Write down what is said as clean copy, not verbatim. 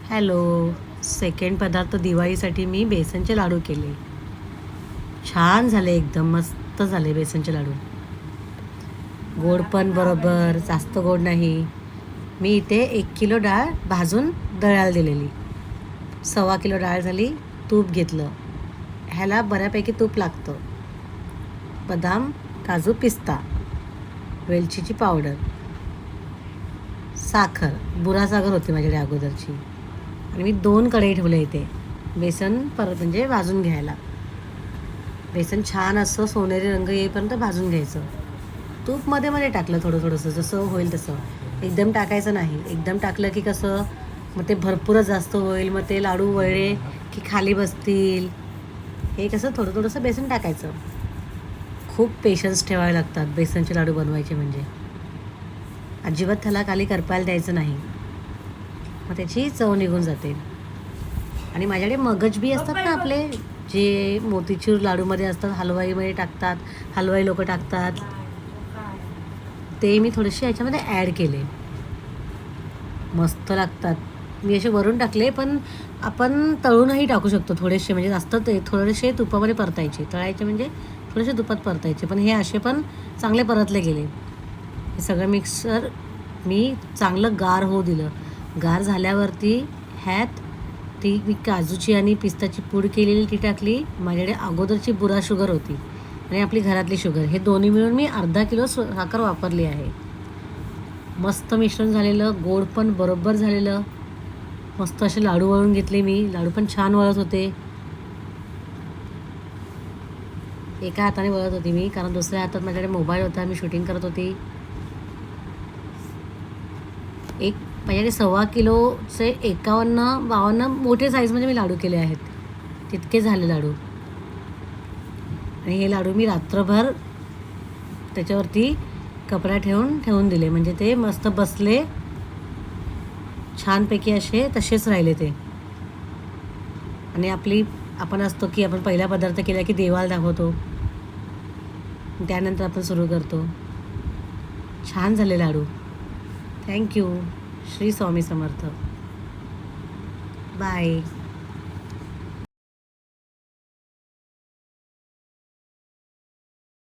Hello. Second पदार्थ दिवाळीसाठी मी बेसनचे लाडू केले. छान झाले, एकदम मस्त झाले बेसनचे लाडू. गोड पण बरोबर, जास्त गोड नाही. मी इथे 1 किलो डाळ भाजून दळायला दिलेली. 1.25 किलो डाळ झाली. तूप घेतलं. ह्याला बऱ्यापैकी तूप लागतं. बदाम, काजू, पिस्ता, वेलचीची पावडर, साखर, बुरा साखर होती माझ्याकडे अगोदरची. आणि मी 2 कढई ठेवले इथे बेसन परत म्हणजे भाजून घ्यायला. बेसन छान असं सोनेरी रंग येईपर्यंत भाजून घ्यायचं. तूप मध्ये मध्ये टाकलं थोडंसं, जसं होईल तसं. एकदम टाकायचं नाही. एकदम टाकलं की कसं मग ते भरपूरच जास्त होईल, मग ते लाडू वळले की खाली बसतील. हे कसं थोडंसं बेसन टाकायचं. खूप पेशन्स ठेवावे लागतात बेसनचे लाडू बनवायचे म्हणजे. अजिबात त्याला खाली करपायला द्यायचं नाही, मग त्याची चव निघून जाते. आणि माझ्याकडे मगज बी असतात ना आपले, जे मोतीचूर लाडूमध्ये असतात, हलवाईमध्ये टाकतात, हलवाई लोक टाकतात, ते मी थोडेसे याच्यामध्ये ॲड केले. मस्त लागतात. मी असे वरून टाकले, पण आपण तळूनही टाकू शकतो थोडेसे, म्हणजे जास्त ते थोडेसे तुपामध्ये परतायचे. तळायचे म्हणजे थोडेसे तुपात परतायचे, पण हे असे पण चांगले परतले गेले. हे सगळं मिक्सर मी चांगलं गार होऊ दिलं. गार झाल्यावरती ह्यात ती मी काजूची आणि पिस्ताची पूड केलेली ती टाकली. माझ्याकडे अगोदरची बुरा शुगर होती आणि आपली घरातली शुगर, हे दोन्ही मिळून मी अर्धा किलो साखर वापरली आहे. मस्त मिश्रण झालेलं, गोड पण बरोबर झालेलं. मस्त असे लाडू वळून घेतले मी. लाडू पण छान वळत होते. एका हाताने वळत होती मी, कारण दुसऱ्या हातात माझ्याकडे मोबाईल होता, मी शूटिंग करत होती. माझ्याकडे 1.25 किलोचे 51-52 मोठे साईजमध्ये मी लाडू केले आहेत. तितके झाले लाडू. आणि हे लाडू मी रात्रभर त्याच्यावरती कपडा ठेवून दिले, म्हणजे ते मस्त बसले छानपैकी, असे तसेच राहिले ते. आणि आपण असतो की आपण पहिला पदार्थ केला की देवाला दाखवतो, त्यानंतर आपण सुरू करतो. छान झाले लाडू. थँक्यू. श्री स्वामी समर्थ. बाय.